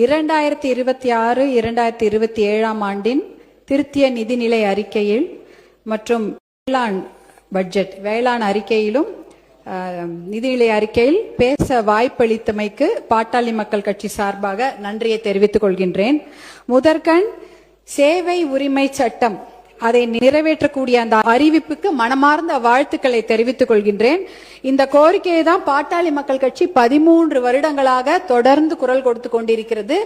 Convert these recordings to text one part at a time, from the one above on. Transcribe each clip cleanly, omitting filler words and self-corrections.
2026-2027 ஆண்டின் திருத்திய நிதிநிலை அறிக்கையில் மற்றும் வேளாண் அறிக்கையிலும் நிதிநிலை அறிக்கையில் பேச வாய்ப்பளித்தமைக்கு பாட்டாளி மக்கள் கட்சி சார்பாக நன்றியை தெரிவித்துக் கொள்கின்றேன். முதற்கண் சேவை உரிமை சட்டம் அதை நிறைவேற்றக்கூடிய அந்த அறிவிப்புக்கு மனமார்ந்த வாழ்த்துக்களை தெரிவித்துக் கொள்கின்றேன். இந்த கோரிக்கையை தான் பாட்டாளி மக்கள் கட்சி 13 வருடங்களாக தொடர்ந்து குரல் கொடுத்து கொண்டிருக்கிறது.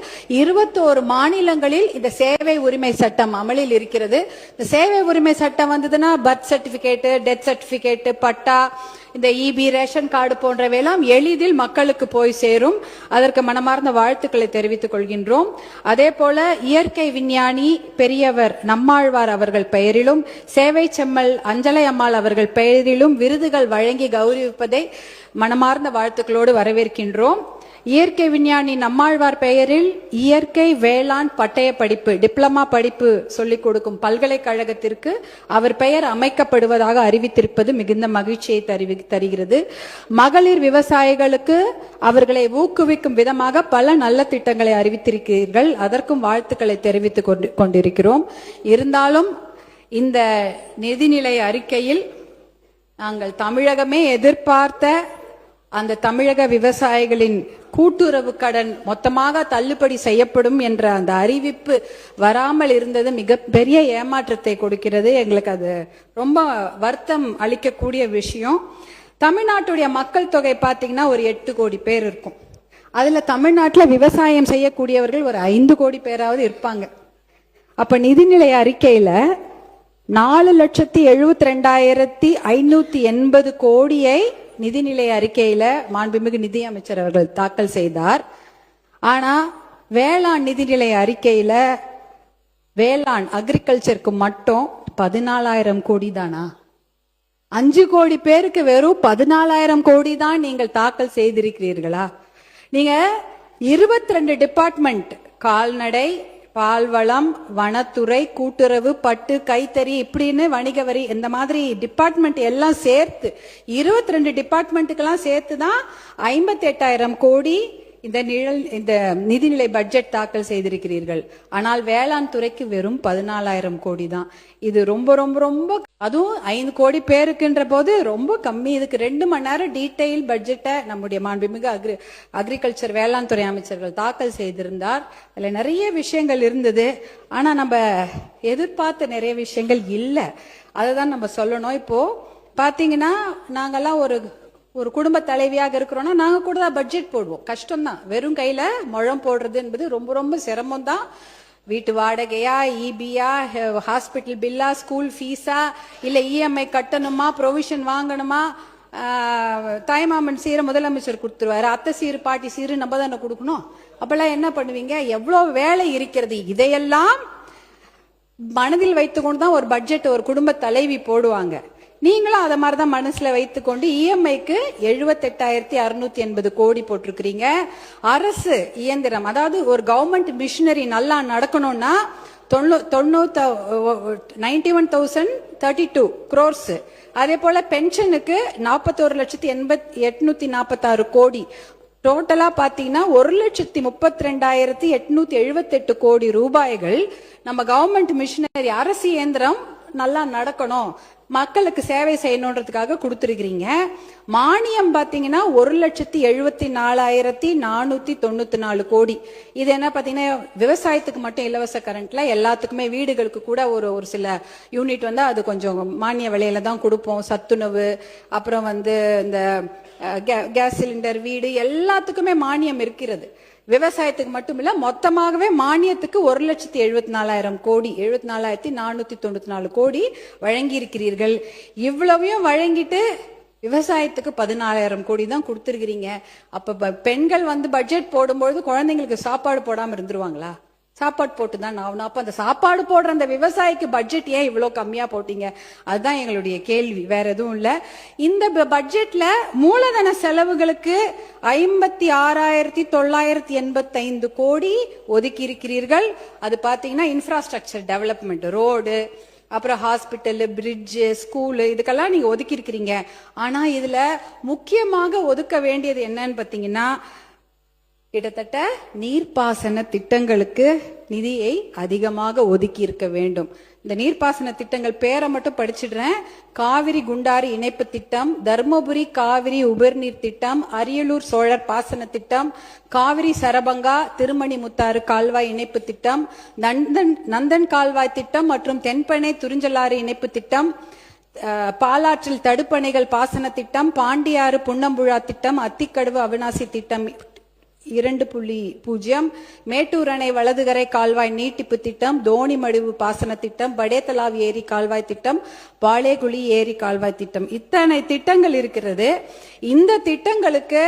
21 மாநிலங்களில் இந்த சேவை உரிமை சட்டம் அமலில் இருக்கிறது. இந்த சேவை உரிமை சட்டம் வந்ததுன்னா பர்த் சர்டிபிகேட், டெத் சர்டிபிகேட், பட்டா, இந்த இபி, ரேஷன் கார்டு போன்றவையெல்லாம் எளிதில் மக்களுக்கு போய் சேரும். அதற்கு மனமார்ந்த வாழ்த்துக்களை தெரிவித்துக் கொள்கின்றோம். அதே போல இயற்கை விஞ்ஞானி பெரியவர் நம்மாழ்வார் அவர்கள் பெயரிலும், சேவை செம்மல் அஞ்சலை அம்மாள் அவர்கள் பெயரிலும் விருதுகள் வழங்கி கௌரவிப்பதை மனமார்ந்த வாழ்த்துக்களோடு வரவேற்கின்றோம். இயற்கை விஞ்ஞானி நம்மாழ்வார் பெயரில் இயற்கை வேளாண் பட்டய படிப்பு, டிப்ளமா படிப்பு சொல்லிக் கொடுக்கும் பல்கலைக்கழகத்திற்கு அவர் பெயர் அமைக்கப்படுவதாக அறிவித்திருப்பது மிகுந்த மகிழ்ச்சியை தருகிறது. மகளிர் விவசாயிகளுக்கு அவர்களை ஊக்குவிக்கும் விதமாக பல நல்ல திட்டங்களை அறிவித்திருக்கிறீர்கள். அதற்கும் வாழ்த்துக்களை தெரிவித்துக் கொண்டிருக்கிறோம். இருந்தாலும் இந்த நிதிநிலை அறிக்கையில் நாங்கள் தமிழகமே எதிர்பார்த்த அந்த தமிழக விவசாயிகளின் கூட்டுறவு கடன் மொத்தமாக தள்ளுபடி செய்யப்படும் என்ற அந்த அறிவிப்பு வராமல் இருந்தது மிகப்பெரிய ஏமாற்றத்தை கொடுக்கிறது. எங்களுக்கு அது ரொம்ப வருத்தம் அளிக்கக்கூடிய விஷயம். தமிழ்நாட்டுடைய மக்கள் தொகை பார்த்தீங்கன்னா ஒரு 8 கோடி பேர் இருக்கும். அதுல தமிழ்நாட்டில் விவசாயம் செய்யக்கூடியவர்கள் ஒரு 5 கோடி பேராவது இருப்பாங்க. அப்ப நிதிநிலை அறிக்கையில 4,72,580 கோடியை நிதிநிலை அறிக்கையில மாண்புமிகு நிதி அமைச்சர் அவர்கள் தாக்கல் செய்தார். ஆனா வேளாண் நிதிநிலை அறிக்கையில வேளாண் அக்ரிகல்ச்சருக்கு மட்டும் 14,000 கோடி தானா? 5 கோடி பேருக்கு வெறும் 14,000 கோடி தான் நீங்கள் தாக்கல் செய்திருக்கிறீர்களா? நீங்க 22 டிபார்ட்மெண்ட், கால்நடை, பால்வளம், வனத்துறை, கூட்டுறவு, பட்டு, கைத்தறி, இப்படின்னு வணிக வரி, இந்த மாதிரி டிபார்ட்மெண்ட் எல்லாம் சேர்த்து 22 டிபார்ட்மெண்ட்டுக்கெல்லாம் சேர்த்து தான் 58,000 கோடி இந்த நிதிநிலை பட்ஜெட் தாக்கல் செய்திருக்கிறீர்கள். ஆனால் வேளாண் துறைக்கு வெறும் 14,000 கோடி தான். இது ரொம்ப ரொம்ப ரொம்ப, அதுவும் 5 கோடி பேருக்குன்ற போது ரொம்ப கம்மி. இதுக்கு 2 மணி நேரம் டீடைல் பட்ஜெட்டை நம்முடைய மாண்புமிகு அக்ரிகல்ச்சர் வேளாண் துறை அமைச்சர்கள் தாக்கல் செய்திருந்தார். அதுல நிறைய விஷயங்கள் இருந்தது. ஆனா நம்ம எதிர்பார்த்த நிறைய விஷயங்கள் இல்லை. அதை தான் நம்ம சொல்லணும். இப்போ பாத்தீங்கன்னா நாங்கெல்லாம் ஒரு குடும்ப தலைவியாக இருக்கிறோம்னா நாங்க கூட தான் பட்ஜெட் போடுவோம். கஷ்டம் தான். வெறும் கையில முழம் போடுறது என்பது ரொம்ப ரொம்ப சிரமம் தான். வீட்டு வாடகையா, இபியா, ஹாஸ்பிட்டல் பில்லா, ஸ்கூல் ஃபீஸா, இல்ல இஎம்ஐ கட்டணுமா, ப்ரொவிஷன் வாங்கணுமா, தாய்மாமன் சீரை முதலமைச்சர் கொடுத்துருவாரு, அத்தை சீரு பாட்டி சீரு நம்ம தானே கொடுக்கணும். அப்பெல்லாம் என்ன பண்ணுவீங்க? எவ்வளவு வேலை இருக்கிறது. இதையெல்லாம் மனதில் வைத்துக்கொண்டு தான் ஒரு பட்ஜெட் ஒரு குடும்ப தலைவி போடுவாங்க. நீங்களும் அதை மாதிரிதான் மனசுல வைத்துக்கொண்டு இஎம்ஐக்கு 78,680 கோடி போட்டிருக்கிறீங்க. அரசு இயந்திரம், அதாவது ஒரு கவர்மெண்ட் மிஷினரி நல்லா நடக்கணும்னா 91,032 crores. அதே போல பென்ஷனுக்கு 41,846 கோடி. டோட்டலா பாத்தீங்கன்னா 1,32,878 கோடி ரூபாய்கள் நம்ம கவர்மெண்ட் மிஷினரி அரசு இயந்திரம் நல்லா நடக்கணும், மக்களுக்கு சேவை செய்யணுன்றதுக்காக கொடுத்திருக்கிறீங்க. மானியம் பாத்தீங்கன்னா 1,74,494 கோடி. இது என்ன பாத்தீங்கன்னா விவசாயத்துக்கு மட்டும் இலவச கரண்ட்ல, எல்லாத்துக்குமே வீடுகளுக்கு கூட ஒரு சில யூனிட் வந்து அது கொஞ்சம் மானிய விலையில தான் கொடுப்போம். சத்துணவு, அப்புறம் இந்த கேஸ் சிலிண்டர், வீடு, எல்லாத்துக்குமே மானியம் இருக்கிறது. விவசாயத்துக்கு மட்டும் இல்ல, மொத்தமாகவே மானியத்துக்கு 1,74,000 கோடி, 74,494 கோடி வழங்கி இருக்கிறீர்கள். இவ்வளவையும் வழங்கிட்டு விவசாயத்துக்கு 14,000 கோடி தான் கொடுத்திருக்கிறீங்க. அப்ப பெண்கள் பட்ஜெட் போடும்போது குழந்தைங்களுக்கு சாப்பாடு போடாம இருந்துருவாங்களா? சாப்பாடு போட்டு தான் ஆகணும். அப்ப அந்த சாப்பாடு போடுற அந்த விவசாயிக்கு பட்ஜெட் ஏன் இவ்வளவு கம்மியா போட்டீங்க? அதுதான் எங்களுடைய கேள்வி, வேற எதுவும் இல்ல. இந்த பட்ஜெட்ல மூலதன செலவுகளுக்கு 56,985 கோடி ஒதுக்கி இருக்கிறீர்கள். அது பாத்தீங்கன்னா இன்ஃப்ராஸ்ட்ரக்சர் டெவலப்மெண்ட், ரோடு, அப்புறம் ஹாஸ்பிட்டல், பிரிட்ஜ், ஸ்கூல், இதுக்கெல்லாம் நீங்க ஒதுக்கி இருக்கிறீங்க. ஆனா இதுல முக்கியமாக ஒதுக்க வேண்டியது என்னன்னு பாத்தீங்கன்னா கிட்டத்தட்ட நீர்ப்பாசன திட்டங்களுக்கு நிதியை அதிகமாக ஒதுக்கி இருக்க வேண்டும். இந்த நீர்ப்பாசன திட்டங்கள் பேரை மட்டும் படிச்சிடுறேன். காவிரி குண்டாறு இணைப்பு திட்டம், தர்மபுரி காவிரி உபர்நீர் திட்டம், அரியலூர் சோழர் பாசன திட்டம், காவிரி சரபங்கா திருமணி முத்தாறு கால்வாய் இணைப்பு திட்டம், நந்தன் கால்வாய் திட்டம் மற்றும் தென்பெண்ணை துறிஞ்சலாறு இணைப்பு திட்டம், பாலாற்றில் தடுப்பணைகள் பாசன திட்டம், பாண்டியாறு புன்னம்புழா திட்டம், அத்திக்கடவு அவிநாசி திட்டம் 2.0, மேட்டூர் அணை வலதுகரை கால்வாய் நீட்டிப்பு திட்டம், தோணிமடுவு பாசன திட்டம், படேத்தலாவ் ஏரி கால்வாய் திட்டம், பாலேகுழி ஏரி கால்வாய் திட்டம். இத்தனை திட்டங்கள் இருக்கிறது. இந்த திட்டங்களுக்கு,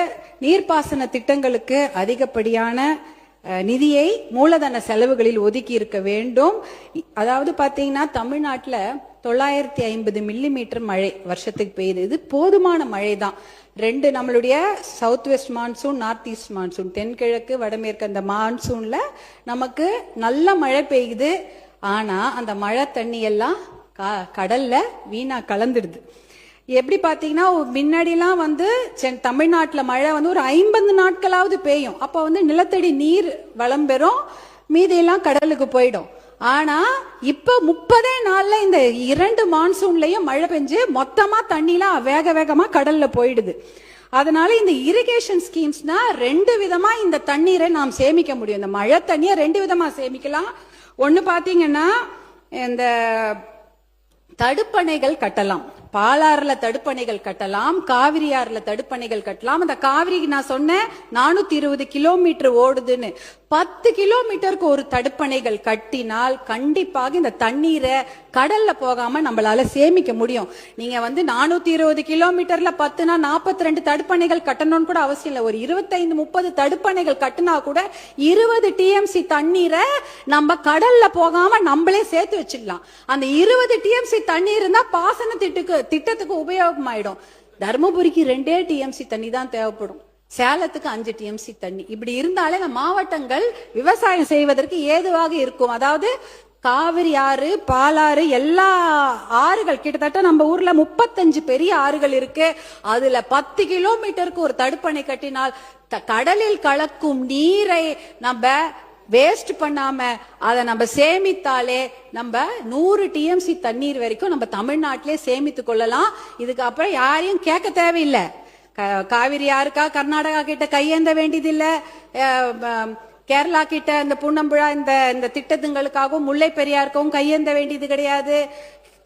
நீர்ப்பாசன திட்டங்களுக்கு அதிகப்படியான நிதியை மூலதன செலவுகளில் ஒதுக்கி இருக்க வேண்டும். அதாவது பாத்தீங்கன்னா தமிழ்நாட்டில் 950 மில்லிமீட்டர் மழை வருஷத்துக்கு பெய்யுது. இது போதுமான மழை தான். நம்மளுடைய south west monsoon, north east monsoon, தென்கிழக்கு வடமேற்கு அந்த மான்சூன்ல நமக்கு நல்ல மழை பெய்யுது. ஆனா அந்த மழை தண்ணி எல்லாம் கடல்ல வீணா கலந்துடுது. எப்படி பாத்தீங்கன்னா முன்னாடிலாம் தமிழ்நாட்டுல மழை ஒரு 50 நாட்களாவது பெய்யும். அப்ப நிலத்தடி நீர் வளம் பெறும், மீதியெல்லாம் கடலுக்கு போயிடும். ஆனா இப்ப 30 நாள்ல இந்த 2 மான்சூன்லயும் மழை பெஞ்சு மொத்தமா தண்ணிலாம் வேக வேகமா கடல்ல போயிடுது. அதனால இந்த இரிகேஷன் ஸ்கீம்ஸ்னா 2 விதமா இந்த தண்ணீரை நாம் சேமிக்க முடியும். இந்த மழை தண்ணியை 2 விதமா சேமிக்கலாம். ஒண்ணு பாத்தீங்கன்னா இந்த தடுப்பணைகள் கட்டலாம். பாலாறுல தடுப்பணைகள் கட்டலாம், காவிரி ஆறுல தடுப்பணைகள் கட்டலாம். அந்த காவிரிக்கு நான் சொன்னேன் 420 கிலோமீட்டர் ஓடுதுன்னு. 10 கிலோமீட்டருக்கு ஒரு தடுப்பணைகள் கட்டினால் கண்டிப்பாக இந்த தண்ணீரை கடல்ல போகாம நம்மளால சேமிக்க முடியும். நீங்க 420 கிலோமீட்டர்ல 10னா 42 தடுப்பணைகள் கட்டணும்னு கூட அவசியம் இல்லை. ஒரு 25-30 தடுப்பணைகள் கட்டினா கூட 20 டிஎம்சி தண்ணீரை நம்ம கடல்ல போகாம நம்மளே சேர்த்து வச்சிடலாம். அந்த 20 டிஎம்சி தண்ணீர் இருந்தா பாசன திட்டத்துக்கு உபயோகமாயிடும். தர்மபுரிக்கு 2 டிஎம்சி தண்ணி தான் தேவைப்படும், சேலத்துக்கு 5 டிஎம்சி தண்ணி. இப்படி இருந்தாலே இந்த மாவட்டங்கள் விவசாயம் செய்வதற்கு ஏதுவாக இருக்கும். அதாவது காவிரி ஆறு, பாலாறு, எல்லா ஆறுகள் கிட்டத்தட்ட நம்ம ஊர்ல 35 பெரிய ஆறுகள் இருக்கு. அதுல 10 கிலோமீட்டருக்கு ஒரு தடுப்பணை கட்டினால் கடலில் கலக்கும் நீரை நம்ம வேஸ்ட் பண்ணாம அதை நம்ம சேமித்தாலே நம்ம 100 டிஎம்சி தண்ணீர் வரைக்கும் நம்ம தமிழ்நாட்டிலே சேமித்து கொள்ளலாம். இதுக்கு அப்புறம் யாரையும் கேட்க தேவையில்லை. காவிரி யாருக்கா கர்நாடகா கிட்ட கையேந்த வேண்டியதில்லை, கேரளா கிட்ட இந்த புன்னம்புழா இந்த திட்டத்துங்களுக்காகவும் முல்லை பெரியாருக்கும் கையேந்த வேண்டியது கிடையாது.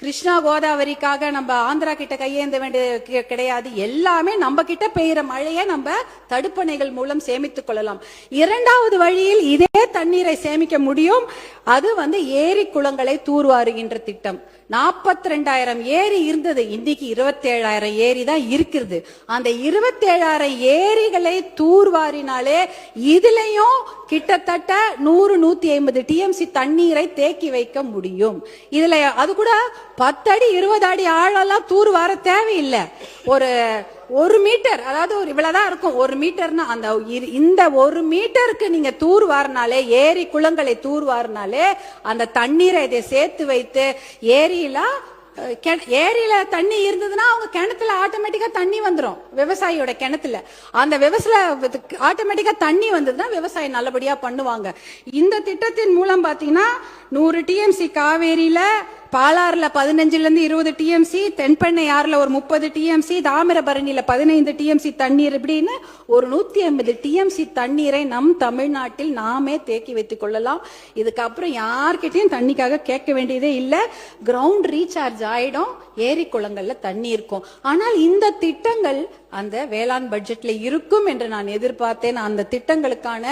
கிருஷ்ணா கோதாவரிக்காக நம்ம ஆந்திரா கிட்ட கையேந்த வேண்டிய கிடையாது. எல்லாமே நம்ம கிட்ட பெய்யற மழையை நம்ம தடுப்பணைகள் மூலம் சேமித்துக் கொள்ளலாம். இரண்டாவது வழியில் இதே தண்ணீரை சேமிக்க முடியும். அது ஏரி குளங்களை தூர்வாருகின்ற திட்டம். 42,000 ஏரி இருந்தது, இன்னைக்கு 27,000 ஏரி தான் இருக்கிறது. அந்த 27,000 ஏரிகளை தூர்வாரினாலே இதுலயும் கிட்டத்தட்ட 100-150 டிஎம்சி தண்ணீரை தேக்கி வைக்க முடியும். இதுல அது கூட 10 அடி 20 அடி ஆழெல்லாம் தூர்வார தேவையில்லை. ஒரு மீட்டர், அதாவது இவ்வளவுதான் இருக்கும். 1 மீட்டர்னா இந்த 1 மீட்டருக்கு நீங்க தூர்வாரினாலே, ஏரி குளங்களை தூர்வாரினாலே அந்த தண்ணீரை இதை சேர்த்து வைத்து ஏரியில தண்ணி இருந்ததுன்னா அவங்க கிணத்துல ஆட்டோமேட்டிக்கா தண்ணி வந்துடும். விவசாயியோட கிணத்துல அந்த ஆட்டோமேட்டிக்கா தண்ணி வந்ததுன்னா விவசாயம் நல்லபடியா பண்ணுவாங்க. இந்த திட்டத்தின் மூலம் பாத்தீங்கன்னா 100 டிஎம்சி காவேரியில, பாலாறுல 15-20 டிஎம்சி, தென்பெண்ணை ஆறுல ஒரு 30 டிஎம்சி, தாமிரபரணியில 15 டிஎம்சி தண்ணீர், இப்படின்னு ஒரு 150 டிஎம்சி தண்ணீரை நம் தமிழ்நாட்டில் நாமே தேக்கி வைத்துக் கொள்ளலாம். இதுக்கப்புறம் யார்கிட்டையும் தண்ணிக்காக கேட்க வேண்டியதே இல்லை. கிரவுண்ட் ரீசார்ஜ் ஆயிடும், ஏரி குளங்கள்ல தண்ணி இருக்கும். ஆனால் இந்த திட்டங்கள் அந்த வேளாண் பட்ஜெட்ல இருக்கும் என்று நான் எதிர்பார்த்தேன். அந்த திட்டங்களுக்கான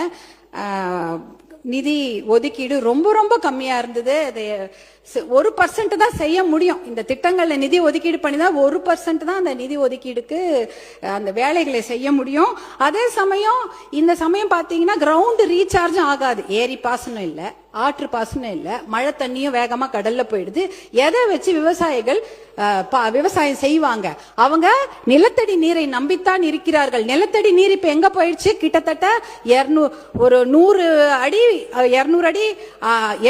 நிதி ஒதுக்கீடு ரொம்ப ரொம்ப கம்மியா இருந்தது. 1% தான் செய்ய முடியும். இந்த திட்டங்கள்ல நிதி ஒதுக்கீடு பண்ணிதான் 1% தான் அந்த நிதி ஒதுக்கீடுக்கு அந்த வேலைகளை செய்ய முடியும். அதே சமயம் இந்த சமயம் பாத்தீங்கன்னா கிரவுண்ட் ரீசார்ஜும் ஆகாது. ஏரி பாசனம் இல்ல, ஆற்று பாசனம் இல்ல, மழை தண்ணியும் வேகமா கடல்ல போயிடுது. எதை வச்சு விவசாயிகள் விவசாயம் செய்வாங்க? அவங்க நிலத்தடி நீரை நம்பித்தான் இருக்கிறார்கள். நிலத்தடி நீர் இப்ப எங்க போயிடுச்சு? கிட்டத்தட்ட 100 அடி 200 அடி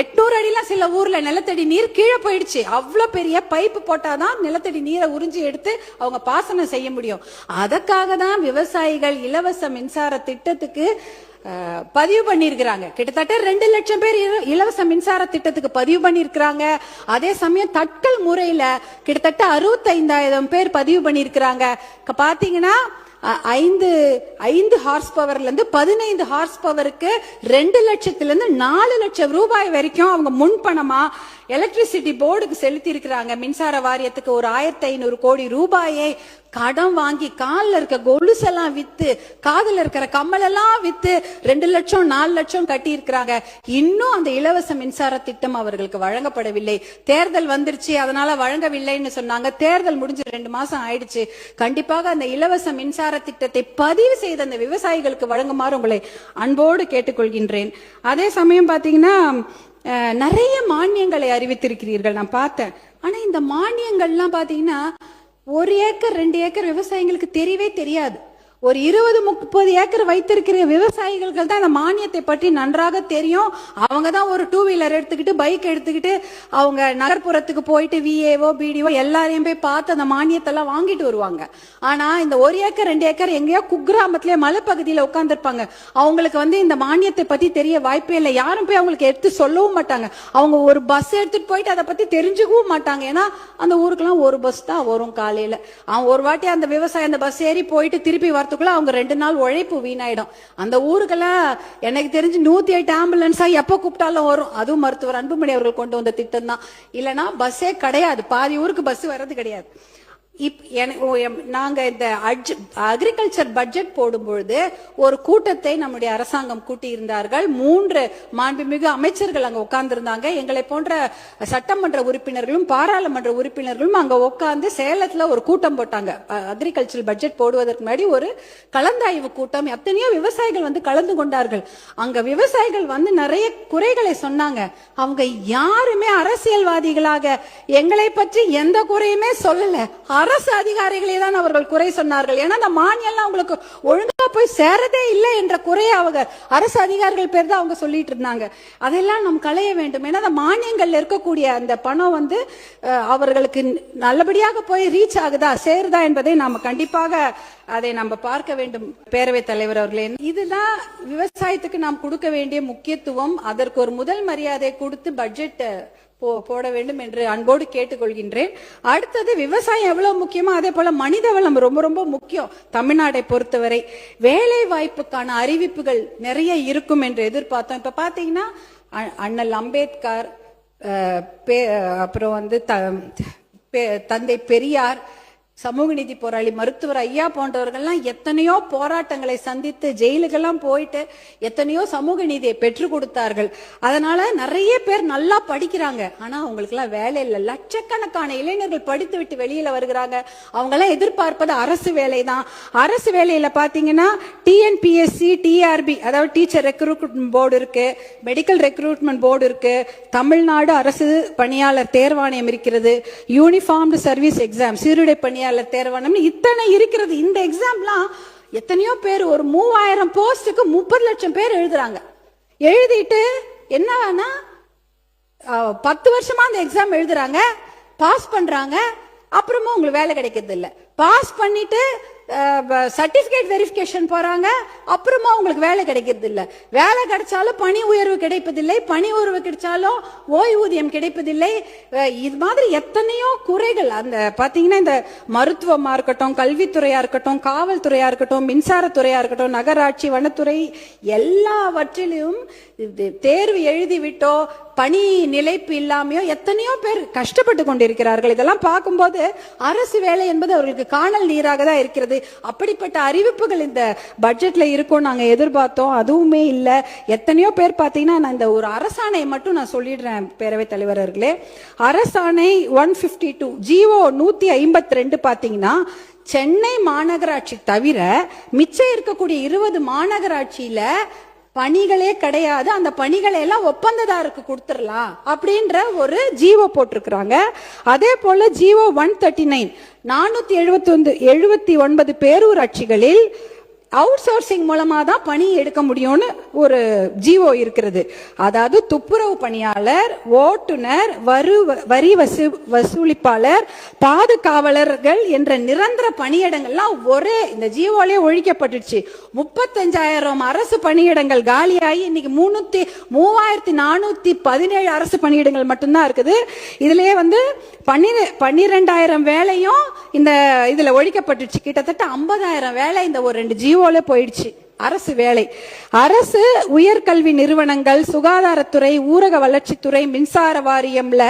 800 அடிலாம் சில ஊர்ல நிலத்தடி நீர் கீழே போயிடுச்சு. அவ்வளவு பெரிய பைப்பு போட்டாதான் நிலத்தடி நீரை உறிஞ்சி எடுத்து அவங்க பாசனம் செய்ய முடியும். அதற்காக தான் விவசாயிகள் இலவச மின்சார திட்டத்துக்கு பதிவு பண்ணிருக்கிறாங்க. கிட்டத்தட்ட 2 லட்சம் பேர் இலவச மின்சார திட்டத்துக்கு பதிவு பண்ணிருக்கிறாங்க. அதே சமயம் தட்கல் முறையில கிட்டத்தட்ட 65,000 பேர் பதிவு பண்ணிருக்கிறாங்க. பாத்தீங்கன்னா 5 ஹார்ஸ் பவர்ல இருந்து 15 ஹார்ஸ் பவருக்கு 2 லட்சத்திலிருந்து 4 லட்சம் ரூபாய் வரைக்கும் அவங்க முன்பணமா எலக்ட்ரிசிட்டி போர்டுக்கு செலுத்தி இருக்கிறாங்க. மின்சார வாரியத்துக்கு ஒரு 1,500 கோடி ரூபாயை கடன் வாங்கி காலில் இருக்க கொலுசெல்லாம் வித்து காதில் இருக்கிற கம்மல் எல்லாம் வித்து 2 லட்சம் 4 லட்சம் கட்டி இருக்கிறாங்க. இன்னும் அந்த இலவச மின்சார திட்டம் அவர்களுக்கு வழங்கப்படவில்லை. தேர்தல் வந்துருச்சு, அதனால வழங்கவில்லைன்னு சொன்னாங்க. தேர்தல் முடிஞ்சு 2 மாசம் ஆயிடுச்சு. கண்டிப்பாக அந்த இலவச மின்சார திட்டத்தை பதிவு செய்த அந்த விவசாயிகளுக்கு வழங்குமாறு உங்களை அன்போடு கேட்டுக்கொள்கின்றேன். அதே சமயம் பாத்தீங்கன்னா நிறைய மானியங்களை அறிவித்திருக்கிறீர்கள், நான் பார்த்தேன். ஆனா இந்த மானியங்கள்லாம் பாத்தீங்கன்னா 1 ஏக்கர் 2 ஏக்கர் விவசாயிகளுக்கு தெரியவே தெரியாது. ஒரு 20-30 ஏக்கர் வைத்திருக்கிற விவசாயிகளுக்கு தான் இந்த மானியத்தை பற்றி நன்றாக தெரியும். அவங்க தான் ஒரு 2 வீலர் எடுத்துக்கிட்டு பைக் எடுத்துக்கிட்டு அவங்க நகர்ப்புறத்துக்கு போயிட்டு விஏஓ பிடிஓ எல்லாரையும் போய் பார்த்து அந்த மானியத்தெல்லாம் வாங்கிட்டு வருவாங்க. ஆனா இந்த 1 ஏக்கர் 2 ஏக்கர் எங்கேயோ குக்கிராமத்திலே மலைப்பகுதியில உட்கார்ந்துருப்பாங்க. அவங்களுக்கு இந்த மானியத்தை பத்தி தெரிய வாய்ப்பே இல்லை. யாரும் போய் அவங்களுக்கு எடுத்து சொல்லவும் மாட்டாங்க. அவங்க ஒரு பஸ் எடுத்துட்டு போயிட்டு அதை பத்தி தெரிஞ்சுக்கவும் மாட்டாங்க. ஏன்னா அந்த ஊருக்கெல்லாம் ஒரு பஸ் தான் வரும் காலையில. அவன் ஒரு வாட்டி அந்த விவசாயி அந்த பஸ் ஏறி போயிட்டு திருப்பி அவங்க 2 நாள் உழைப்பு வீணாயிடும். அந்த ஊருக்கெல்லாம் எனக்கு தெரிஞ்சு 108 ஆம்புலன்ஸா எப்ப கூப்பிட்டாலும் வரும். அதுவும் மருத்துவர் அன்புமணி அவர்கள் கொண்டு வந்த திட்டம் தான். இல்லைன்னா பஸ்ஸே கிடையாது, பாதி ஊருக்கு பஸ் வர்றது கிடையாது. நாங்க இந்த அக்ரிகல்ச்சர் பட்ஜெட் போடும்பொழுது ஒரு கூட்டத்தை நம்முடைய அரசாங்கம் கூட்டி இருந்தார்கள். 3 மாண்புமிகு அமைச்சர்கள் அங்க உட்கார்ந்து இருந்தாங்க. எங்களை போன்ற சட்டமன்ற உறுப்பினர்களும் பாராளுமன்ற உறுப்பினர்களும் அங்க உட்கார்ந்து சேலத்துல ஒரு கூட்டம் போட்டாங்க. அக்ரிகல்ச்சர் பட்ஜெட் போடுவதற்கு முன்னாடி ஒரு கலந்தாய்வு கூட்டம். எத்தனையோ விவசாயிகள் கலந்து கொண்டார்கள். அங்க விவசாயிகள் நிறைய குறைகளை சொன்னாங்க. அவங்க யாருமே அரசியல்வாதிகளாக எங்களை பற்றி எந்த குறையுமே சொல்லல. அரசு அதிகாரிகளே தான் அவர்கள் குறை சொன்னார்கள். ஏன்னா அந்த மானியம் அவங்களுக்கு ஒழுங்கா போய் சேரதே இல்லை என்ற குறையை அவங்க அரசு அதிகாரிகள் பேர் தான் அவங்க சொல்லிட்டு இருந்தாங்க. அதெல்லாம் நாம் களைய வேண்டும். ஏன்னா அந்த மானியங்கள்ல இருக்கக்கூடிய அந்த பணம் அவர்களுக்கு நல்லபடியாக போய் ரீச் ஆகுதா சேருதா என்பதை நாம கண்டிப்பாக அதை நம்ம பார்க்க வேண்டும். பேரவைத் தலைவர் அவர்களே, இதுதான் விவசாயத்துக்கு நாம் கொடுக்க வேண்டிய முக்கியத்துவம். அதற்கு ஒரு முதல் மரியாதை கொடுத்து பட்ஜெட் போட வேண்டும் என்று அன்போடு கேட்டுக்கொள்கின்றேன். அடுத்தது விவசாயம் எவ்வளவு முக்கியமோ அதே போல மனித வளம் ரொம்ப ரொம்ப முக்கியம். தமிழ்நாட்டை பொறுத்தவரை வேலை வாய்ப்புக்கான அறிவிப்புகள் நிறைய இருக்கும் என்று எதிர்பார்த்தோம். இப்ப பாத்தீங்கன்னா அண்ணல் அம்பேத்கர், அப்புறம் தந்தை பெரியார், சமூக நீதி போராளி மருத்துவர் ஐயா போன்றவர்கள்லாம் எத்தனையோ போராட்டங்களை சந்தித்து ஜெயிலுக்கெல்லாம் போயிட்டு எத்தனையோ சமூக நீதியை பெற்றுக் கொடுத்தார்கள். அதனால நிறைய பேர் நல்லா படிக்கிறாங்க. ஆனா அவங்களுக்கு எல்லாம் வேலை இல்லை. லட்சக்கணக்கான இளைஞர்கள் படித்து விட்டு வெளியில வருகிறாங்க. அவங்க எல்லாம் எதிர்பார்ப்பது அரசு வேலை தான். அரசு வேலையில பாத்தீங்கன்னா டிஎன்பிஎஸ்சி, டிஆர்பி அதாவது டீச்சர் ரெக்ரூட்மெண்ட் போர்டு இருக்கு, மெடிக்கல் ரெக்ரூட்மெண்ட் போர்டு இருக்கு, தமிழ்நாடு அரசு பணியாளர் தேர்வாணையம் இருக்கிறது, யூனிஃபார்ம்டு சர்வீஸ் எக்ஸாம் சீருடை பணியாளர் தேர்வாணையம் இத்தனை இருக்கிறது. இந்த எக்ஸாம்லாம் எத்தனையோ பேர் ஒரு 3000 போஸ்டுக்கு 30 லட்சம் பேர் எழுதுறாங்க. எழுதிட்டு என்னன்னா 10 வருஷமா அந்த எக்ஸாம் எழுதுறாங்க, பாஸ் பண்றாங்க, அப்புறமா உங்களுக்கு வேலை கிடைக்கிறது இல்ல. பாஸ் பண்ணிட்டு சர்டிபிகேட் வெரிஃபிகேஷன் போறாங்க, அப்புறமா உங்களுக்கு வேலை கிடைக்கிறது இல்ல. வேலை கிடைச்சாலும் பணி உயர்வு கிடைப்பதில்லை, பணி உயர்வு கிடைச்சாலும் ஓய்வூதியம் கிடைப்பதில்லை. இது மாதிரி எத்தனையோ குறைகள். அந்த பாத்தீங்கன்னா இந்த மருத்துவமா இருக்கட்டும், கல்வித்துறையா இருக்கட்டும், காவல்துறையா இருக்கட்டும், மின்சாரத்துறையா இருக்கட்டும், நகராட்சி, வனத்துறை எல்லாவற்றிலும் தேர்வு எழுதிவிட்டோ பணி நிலைப்பு இல்லாமையோ எத்தனையோ பேர் கஷ்டப்பட்டு கொண்டிருக்கிறார்கள். இதெல்லாம் பார்க்கும்போது அரசு வேலை என்பது அவர்களுக்கு காணல் நீராக தான் இருக்கிறது. அப்படிப்பட்ட அறிவிப்புகள் இந்த பட்ஜெட்ல இருக்கும் நாங்க எதிர்பார்த்தோம், அதுவுமே இல்ல. எத்தனையோ பேர் பாத்தீங்கன்னா நான் இந்த ஒரு அரசாணை மட்டும் நான் சொல்லிடுறேன் பேரவைத் தலைவர் அவர்களே. அரசாணை 152 ஜிஓ 152 பாத்தீங்கன்னா சென்னை மாநகராட்சி தவிர மிச்சம் இருக்கக்கூடிய 20 மாநகராட்சியில பணிகளே கிடையாது. அந்த பணிகளை எல்லாம் ஒப்பந்ததாருக்கு கொடுத்துடலாம் அப்படின்ற ஒரு ஜிஓ போட்டிருக்கிறாங்க. அதே போல ஜிஓ 139 479 பேரூராட்சிகளில் அவுட் சோர்சிங் மூலமா தான் பணி எடுக்க முடியும்னு ஒரு ஜிஓ இருக்கிறது. அதாவது துப்புரவு பணியாளர், ஓட்டுநர், வரி வசூலிப்பாளர், பாதுகாவலர்கள் என்ற நிரந்தர பணியிடங்கள்லாம் ஒரே இந்த ஜிஓலே ஒழிக்கப்பட்டுச்சு. 35,000 அரசு பணியிடங்கள் காலியாகி இன்னைக்கு 3,417 அரசு பணியிடங்கள் மட்டும்தான் இருக்குது. இதுலயே 12,000 வேலையும் இந்த இதுல ஒழிக்கப்பட்டுச்சு. கிட்டத்தட்ட 50,000 வேலை இந்த ஒரு 2 ஜிஓல போயிடுச்சு. அரசு வேலை, அரசு உயர்கல்வி நிறுவனங்கள், சுகாதாரத்துறை, ஊரக வளர்ச்சித்துறை, மின்சார வாரியம்ல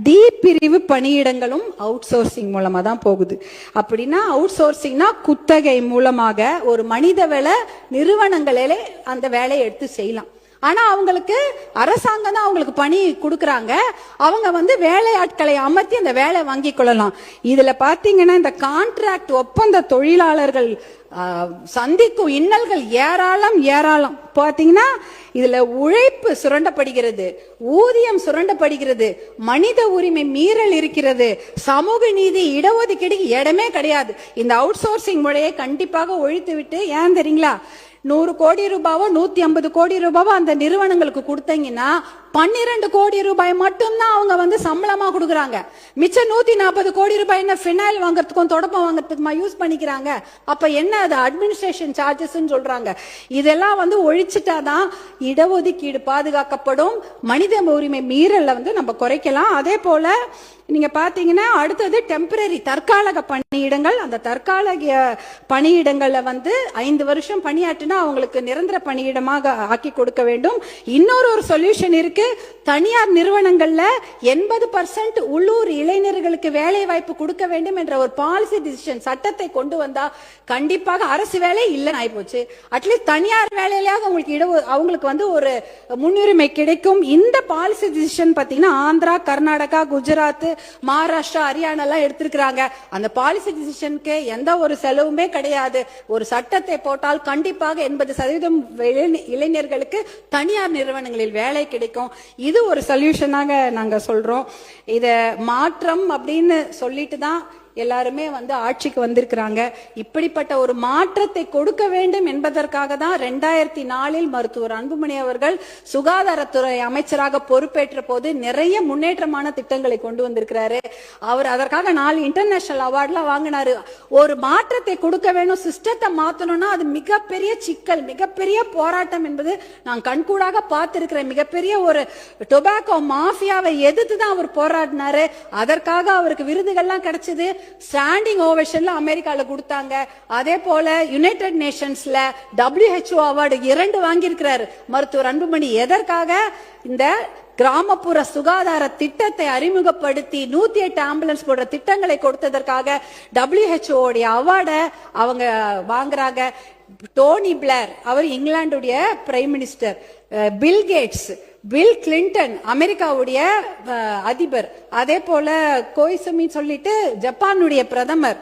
டி பிரிவு பணியிடங்களும் அவுட் சோர்சிங் மூலமா தான் போகுது. அப்படின்னா அவுட் சோர்சிங்னா குத்தகை மூலமாக ஒரு மனிதவள நிறுவனங்களே அந்த வேலையை எடுத்து செய்யலாம். ஆனா அவங்களுக்கு அரசாங்கம் தான் அவங்களுக்கு பணி கொடுக்கறாங்க. அவங்க வேலை ஆட்களை அமர்த்தி அந்த வேலை வாங்கி கொள்ளலாம். இதுல பாத்தீங்கன்னா இந்த கான்ட்ராக்ட் ஒப்பந்த தொழிலாளர்கள் சந்திக்கும் இன்னல்கள் ஏராளம். பாத்தீங்கன்னா இதுல உழைப்பு சுரண்டப்படுகிறது, ஊதியம் சுரண்டப்படுகிறது, மனித உரிமை மீறல் இருக்கிறது, சமூக நீதி, இடஒதுக்கீடு இடமே கிடையாது. இந்த அவுட் சோர்சிங் முறையை கண்டிப்பாக ஒழித்து விட்டு, ஏன் தெரியுங்களா, 100 கோடி ரூபாவோ 150 கோடி ரூபாவோ அந்த நிறுவனங்களுக்கு கொடுத்தீங்கன்னா 12 கோடி ரூபாய் மட்டும்தான் அவங்க சம்பளமா கொடுக்குறாங்க. மிச்சம் 140 கோடி ரூபாய் என்ன ஃபினைல் வாங்குறதுக்கும் தொடப்பம் வாங்குறதுக்குமா யூஸ் பண்ணிக்கிறாங்க. அப்ப என்ன அது அட்மினிஸ்ட்ரேஷன் சார்ஜஸ் சொல்றாங்க. இதெல்லாம் ஒழிச்சிட்டாதான் இடஒதுக்கீடு பாதுகாக்கப்படும், மனித உரிமை மீறல நம்ம குறைக்கலாம். அதே போல நீங்க பாத்தீங்கன்னா அடுத்தது டெம்பரரி தற்காலிக பணியிடங்கள். அந்த தற்காலிக பணியிடங்கள்ல 5 வருஷம் பணியாற்றினா அவங்களுக்கு நிரந்தர பணியிடமாக ஆக்கி கொடுக்க வேண்டும். இன்னொரு சொல்யூஷன் இருக்கு. தனியார் நிறுவனங்கள்ல 80% உள்ளூர் இளைஞர்களுக்கு வேலை வாய்ப்பு கொடுக்க வேண்டும் என்ற ஒரு பாலிசி டிசிஷன் சட்டத்தை கொண்டு வந்தா கண்டிப்பாக அரசு வேலை இல்லைன்னு ஆயிப்போச்சு. அட்லீஸ்ட் தனியார் வேலையிலாவது அவங்களுக்கு ஒரு முன்னுரிமை கிடைக்கும். இந்த பாலிசி டிசிஷன் பாத்தீங்கன்னா ஆந்திரா, கர்நாடகா, குஜராத், மகாராஷ்டிரா, ஹரியானா எல்லாம் எடுத்திருக்கிறாங்க. அந்த பாலிசி டிசிஷனுக்கு எந்த ஒரு செலவுமே கிடையாது. ஒரு சட்டத்தை போட்டால் கண்டிப்பாக 80% இளைஞர்களுக்கு தனியார் நிறுவனங்களில் வேலை கிடைக்கும். இது ஒரு சொல்யூஷனாக நாங்க சொல்றோம். இத மாற்றம் அப்படின்னு சொல்லிட்டு தான் எல்லாருமே ஆட்சிக்கு வந்திருக்கிறாங்க. இப்படிப்பட்ட ஒரு மாற்றத்தை கொடுக்க வேண்டும் என்பதற்காக தான் 2004 மருத்துவர் அன்புமணி அவர்கள் சுகாதாரத்துறை அமைச்சராக பொறுப்பேற்ற போது நிறைய முன்னேற்றமான திட்டங்களை கொண்டு வந்திருக்கிறாரு. அவர் அதற்காக 4 இன்டர்நேஷனல் அவார்ட்லாம் வாங்கினாரு. ஒரு மாற்றத்தை கொடுக்க வேணும், சிஸ்டத்தை மாத்தணும்னா அது மிகப்பெரிய சிக்கல், மிகப்பெரிய போராட்டம் என்பது நான் கண்கூடாக பார்த்திருக்கிறேன். மிகப்பெரிய ஒரு டொபாக்கோ மாஃபியாவை எதிர்த்து தான் அவர் போராடினாரு. அதற்காக அவருக்கு விருதுகள்லாம் கிடைச்சது. ஸ்டாண்டிங் ஓவேஷன்ல அமெரிக்கால கொடுத்தாங்க. அதே போல யுனைடெட் நேஷன்ஸ்ல WHO அவார்டு 2 வாங்கியிருக்கிறார் மருத்துவர் அன்புமணி. எதற்காக? இந்த கிராமப்புற சுகாதார திட்டத்தை அறிமுகப்படுத்தி 108 ஆம்புலன்ஸ் போன்ற திட்டங்களை கொடுத்ததற்காக WHO உடைய அவார்டை அவங்க வாங்குறாங்க. டோனி பிளேர் அவர் இங்கிலாந்துடைய prime minister, Bill Gates, Bill Clinton அமெரிக்காவுடைய அதிபர், அதே போல கோய்சுமி சொல்லிட்டு ஜப்பானுடைய பிரதமர்,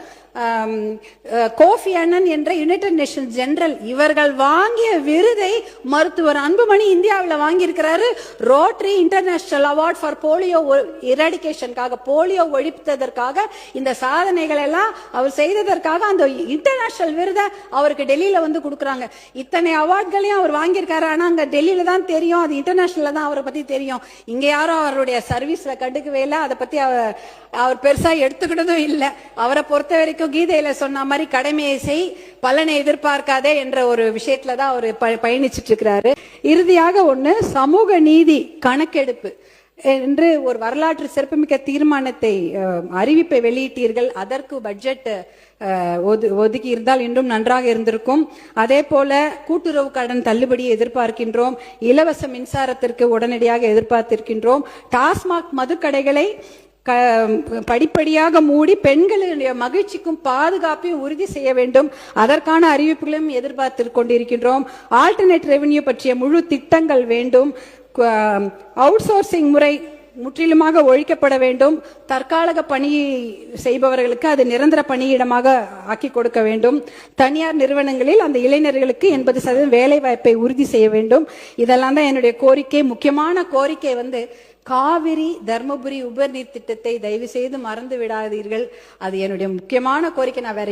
கோஃபி அனன் என்ற யுனைடெட் நேஷன்ஸ் ஜெனரல், இவர்கள் வாங்கிய விருதை மருத்துவர் அன்புமணி இந்தியாவில் வாங்கியிருக்கிறாரு. Rotary International award for polio எராடிகேஷனுக்காக, போலியோ ஒழிப்பதற்காக இந்த சாதனைகள் எல்லாம் அவர் செய்ததற்காக அந்த இன்டர்நேஷனல் விருதை அவருக்கு டெல்லியில கொடுக்கறாங்க. இத்தனை அவார்ட்களையும் அவர் வாங்கியிருக்காரு. ஆனா அங்க டெல்லியில தான் தெரியும், அது இன்டர்நேஷனல்ல தான் அவரை பத்தி தெரியும். இங்க யாரும் அவருடைய சர்வீஸ்ல கண்டுக்கவே இல்லை, அதை பத்தி அவர் பெருசா எடுத்துக்கிட்டதும் இல்லை. அவரை பொறுத்த வரைக்கும் கீதையில சொன்ன மாதிரி கடமையை செய், பலனை எதிர்பார்க்காதே என்ற ஒரு விஷயத்துலதான் அவர் பயணிச்சிட்டு இருக்கிறாரு. இறுதியாக சமூக நீதி கணக்கெடுப்பு என்று ஒரு வரலாற்று சிறப்புமிக்க தீர்மானத்தை அறிவிப்பை வெளியிட்டீர்கள். அதற்கு பட்ஜெட் ஒதுக்கி இருந்தால் இன்னும் நன்றாக இருந்திருக்கும். அதே போல கூட்டுறவு கடன் தள்ளுபடியை எதிர்பார்க்கின்றோம். இலவச மின்சாரத்திற்கு உடனடியாக எதிர்பார்த்திருக்கின்றோம். டாஸ்மாக் மதுக்கடைகளை படிப்படியாக மூடி பெண்களுடைய மகிழ்ச்சிக்கும் பாதுகாப்பையும் உறுதி செய்ய வேண்டும். அதற்கான அறிவிப்புகளையும் எதிர்பார்த்து கொண்டிருக்கின்றோம். ஆல்டர்னேட் ரெவென்யூ பற்றிய முழு திட்டங்கள் வேண்டும். அவுட் சோர்சிங் முறை முற்றிலுமாக ஒழிக்கப்பட வேண்டும். தற்காலிக பணி செய்பவர்களுக்கு அது நிரந்தர பணியிடமாக ஆக்கி கொடுக்க வேண்டும். தனியார் நிறுவனங்களில் அந்த இளைஞர்களுக்கு 80% வேலை வாய்ப்பை உறுதி செய்ய வேண்டும். இதெல்லாம் தான் என்னுடைய கோரிக்கை. முக்கியமான கோரிக்கை காவிரி தர்மபுரி உபநீர் திட்டத்தை தயவு செய்து மறந்து விடாதீர்கள். அது என்னுடைய முக்கியமான கோரிக்கை. நான் வேற